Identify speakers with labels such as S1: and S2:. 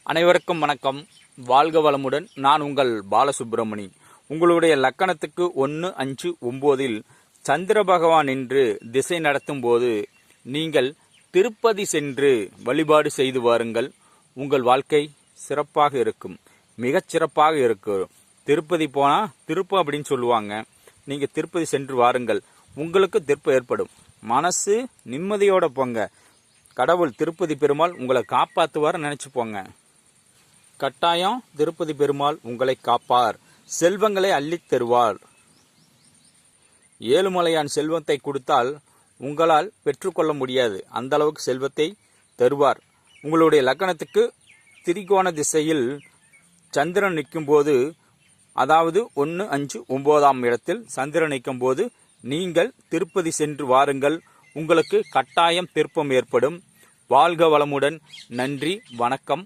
S1: அனைவருக்கும் வணக்கம். வாழ்க வளமுடன். நான் உங்கள் பாலசுப்ரமணி. உங்களுடைய லக்கணத்துக்கு 1, 5, 9 சந்திர பகவான் என்று திசை நடத்தும் போது நீங்கள் திருப்பதி சென்று வழிபாடு செய்து வாருங்கள். உங்கள் வாழ்க்கை சிறப்பாக இருக்கும், மிகச் சிறப்பாக இருக்கும். திருப்பதி போனா திருப்பு அப்படின்னு சொல்லுவாங்க. நீங்க திருப்பதி சென்று வாருங்கள், உங்களுக்கு திருப்பு ஏற்படும். மனசு நிம்மதியோட போங்க. கடவுள் திருப்பதி பெருமாள் உங்களை காப்பாற்றுவார் நினைச்சு போங்க. கட்டாயம் திருப்பதி பெருமாள் உங்களை காப்பார், செல்வங்களை அள்ளித் தருவார். ஏழுமலையான் செல்வத்தை கொடுத்தால் உங்களால் பெற்றுக்கொள்ள முடியாது, அந்த அளவுக்கு செல்வத்தை தருவார். உங்களுடைய லக்கணத்துக்கு திரிகோண திசையில் சந்திரன் நிற்கும் போது, அதாவது 1, 5, 9ஆம் இடத்தில் சந்திரன் நிற்கும் போது நீங்கள் திருப்பதி சென்று வாருங்கள். உங்களுக்கு கட்டாயம் திருப்பம் ஏற்படும். வாழ்க வளமுடன். நன்றி, வணக்கம்.